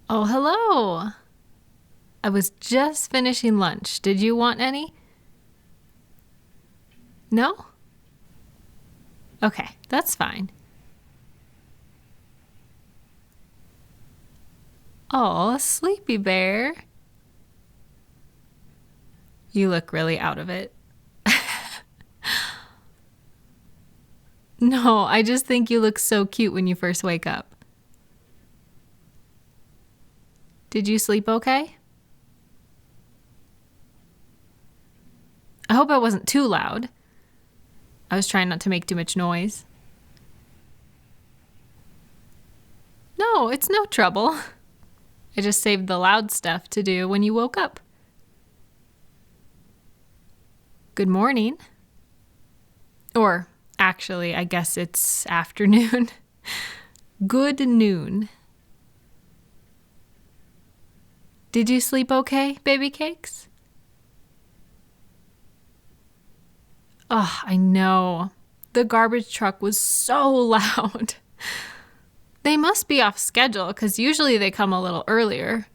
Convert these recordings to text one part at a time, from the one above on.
Oh, hello. I was just finishing lunch. Did you want any? No? Okay, that's fine. Oh, sleepy bear. You look really out of it. No, I just think you look so cute when you first wake up. Did you sleep okay? I hope I wasn't too loud. I was trying not to make too much noise. No, it's no trouble. I just saved the loud stuff to do when you woke up. Good morning. Or, actually, I guess it's afternoon. Good noon. Did you sleep okay, baby cakes? Oh, I know. The garbage truck was so loud. They must be off schedule because usually they come a little earlier.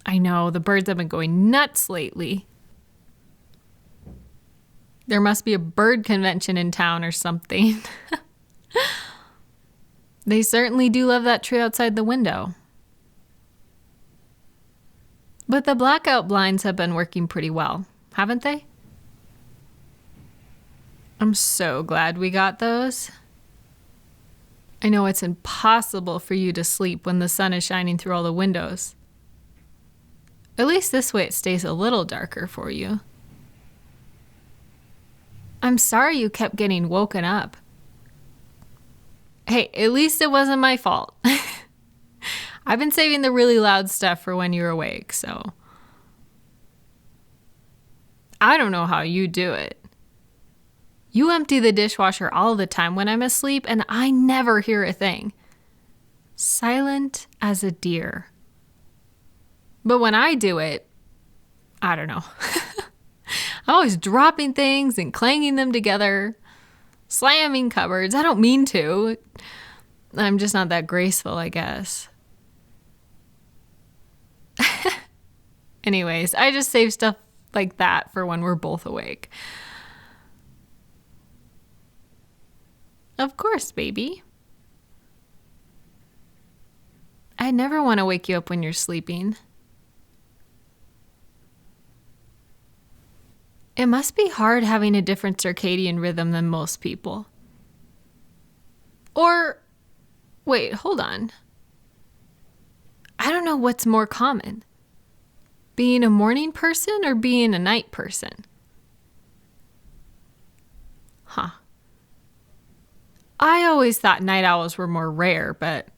I know, the birds have been going nuts lately. There must be a bird convention in town or something. They certainly do love that tree outside the window. But the blackout blinds have been working pretty well, haven't they? I'm so glad we got those. I know it's impossible for you to sleep when the sun is shining through all the windows. At least this way it stays a little darker for you. I'm sorry you kept getting woken up. Hey, at least it wasn't my fault. I've been saving the really loud stuff for when you're awake, so. I don't know how you do it. You empty the dishwasher all the time when I'm asleep, and I never hear a thing. Silent as a deer. But when I do it, I don't know. I'm always dropping things and clanging them together, slamming cupboards. I don't mean to. I'm just not that graceful, I guess. Anyways, I just save stuff like that for when we're both awake. Of course, baby. I never want to wake you up when you're sleeping. It must be hard having a different circadian rhythm than most people. Or, wait, hold on. I don't know what's more common. Being a morning person or being a night person? Huh. I always thought night owls were more rare, but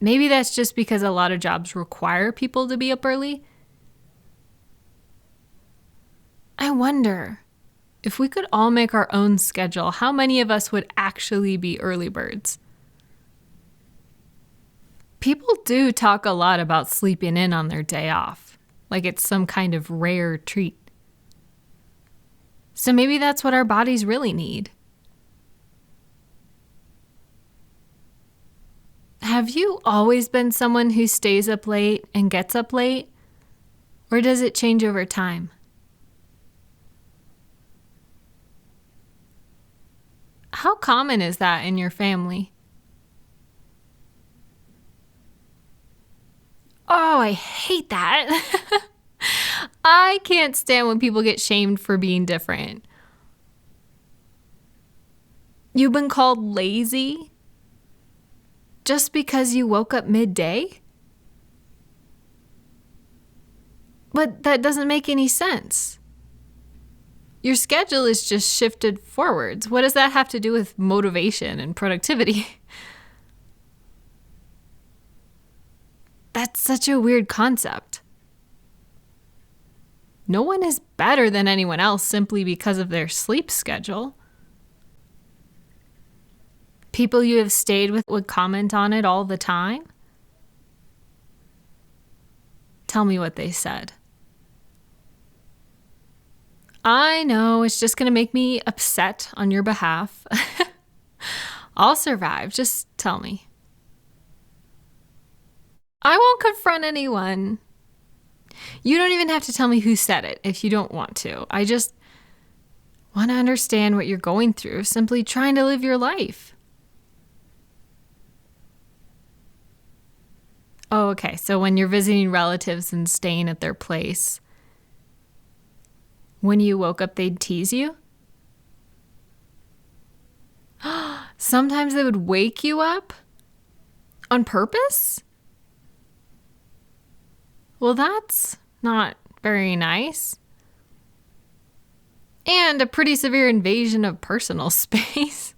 maybe that's just because a lot of jobs require people to be up early. I wonder, if we could all make our own schedule, how many of us would actually be early birds? People do talk a lot about sleeping in on their day off, like it's some kind of rare treat. So maybe that's what our bodies really need. Have you always been someone who stays up late and gets up late? Or does it change over time? How common is that in your family? Oh, I hate that. I can't stand when people get shamed for being different. You've been called lazy just because you woke up midday? But that doesn't make any sense. Your schedule is just shifted forwards. What does that have to do with motivation and productivity? That's such a weird concept. No one is better than anyone else simply because of their sleep schedule. People you have stayed with would comment on it all the time. Tell me what they said. I know, it's just going to make me upset on your behalf. I'll survive, just tell me. I won't confront anyone. You don't even have to tell me who said it if you don't want to. I just want to understand what you're going through, simply trying to live your life. Oh, okay. So when you're visiting relatives and staying at their place, when you woke up, they'd tease you? Sometimes they would wake you up on purpose? Well, that's not very nice. And a pretty severe invasion of personal space.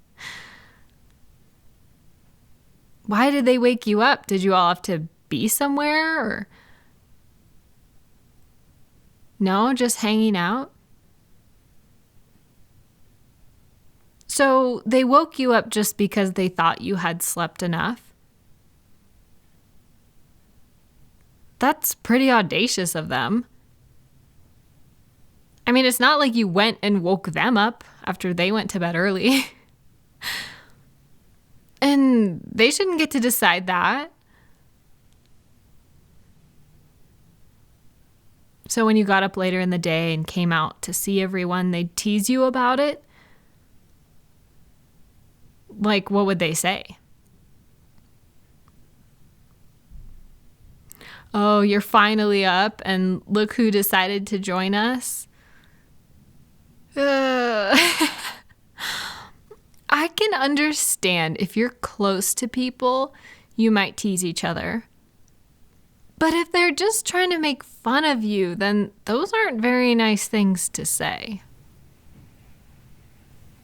Why did they wake you up? Did you all have to be somewhere? Or no, just hanging out? So they woke you up just because they thought you had slept enough? That's pretty audacious of them. I mean, it's not like you went and woke them up after they went to bed early. And they shouldn't get to decide that. So when you got up later in the day and came out to see everyone, they'd tease you about it? Like, what would they say? Oh, you're finally up, and look who decided to join us. I can understand if you're close to people, you might tease each other. But if they're just trying to make fun of you, then those aren't very nice things to say.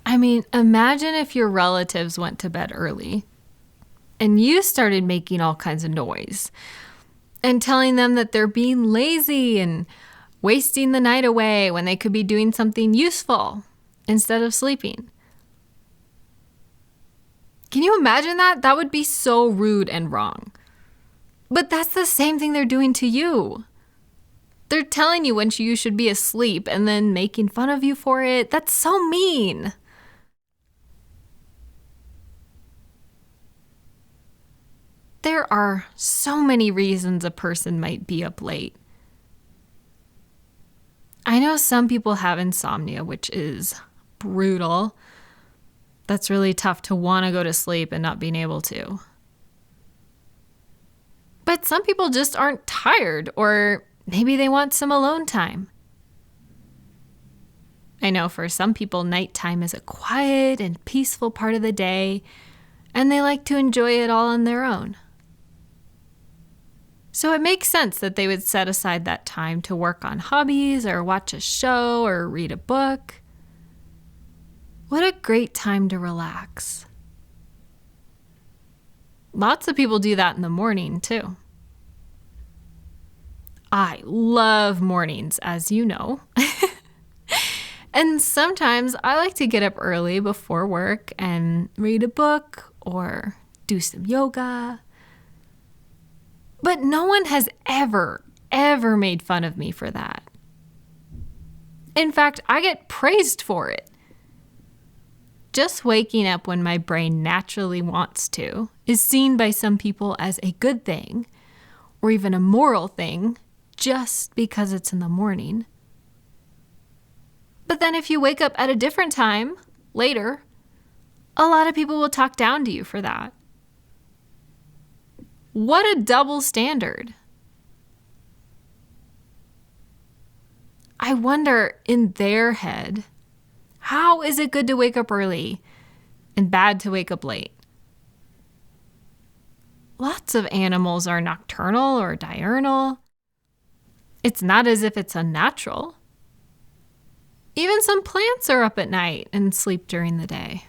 I mean, imagine if your relatives went to bed early and you started making all kinds of noise and telling them that they're being lazy and wasting the night away when they could be doing something useful instead of sleeping. Can you imagine that? That would be so rude and wrong. But that's the same thing they're doing to you. They're telling you when you should be asleep and then making fun of you for it. That's so mean. There are so many reasons a person might be up late. I know some people have insomnia, which is brutal. That's really tough to want to go to sleep and not being able to. But some people just aren't tired, or maybe they want some alone time. I know for some people, nighttime is a quiet and peaceful part of the day, and they like to enjoy it all on their own. So it makes sense that they would set aside that time to work on hobbies or watch a show or read a book. What a great time to relax. Lots of people do that in the morning too. I love mornings, as you know. And sometimes I like to get up early before work and read a book or do some yoga. But no one has ever made fun of me for that. In fact, I get praised for it. Just waking up when my brain naturally wants to is seen by some people as a good thing, or even a moral thing, just because it's in the morning. But then if you wake up at a different time, later, a lot of people will talk down to you for that. What a double standard. I wonder, in their head, how is it good to wake up early and bad to wake up late? Lots of animals are nocturnal or diurnal. It's not as if it's unnatural. Even some plants are up at night and sleep during the day.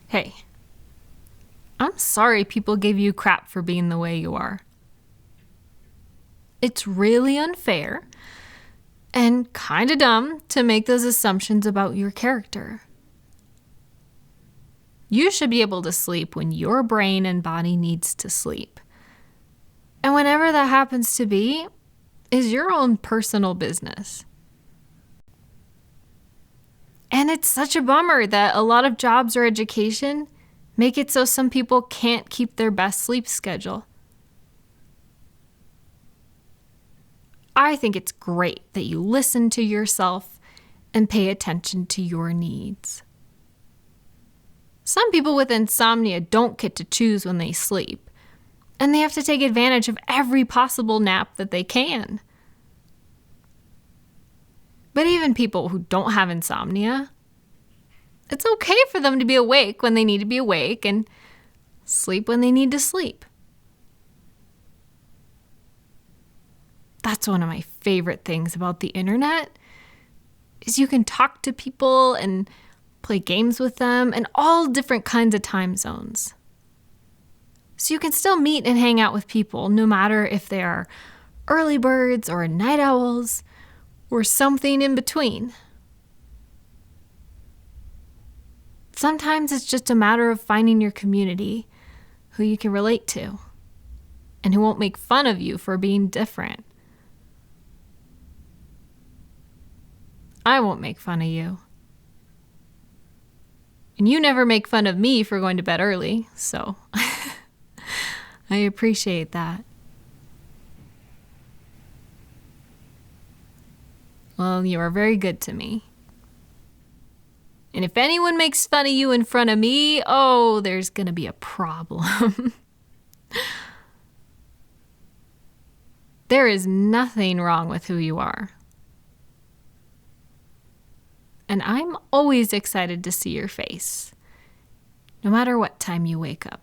Hey, I'm sorry people gave you crap for being the way you are. It's really unfair and kind of dumb to make those assumptions about your character. You should be able to sleep when your brain and body needs to sleep. And whenever that happens to be, is your own personal business. And it's such a bummer that a lot of jobs or education Make it so some people can't keep their best sleep schedule. I think it's great that you listen to yourself and pay attention to your needs. Some people with insomnia don't get to choose when they sleep, and they have to take advantage of every possible nap that they can. But even people who don't have insomnia, it's okay for them to be awake when they need to be awake and sleep when they need to sleep. That's one of my favorite things about the internet, is you can talk to people and play games with them in all different kinds of time zones. So you can still meet and hang out with people no matter if they are early birds or night owls or something in between. Sometimes it's just a matter of finding your community who you can relate to and who won't make fun of you for being different. I won't make fun of you. And you never make fun of me for going to bed early, so I appreciate that. Well, you are very good to me. And if anyone makes fun of you in front of me, oh, there's going to be a problem. There is nothing wrong with who you are. And I'm always excited to see your face, no matter what time you wake up.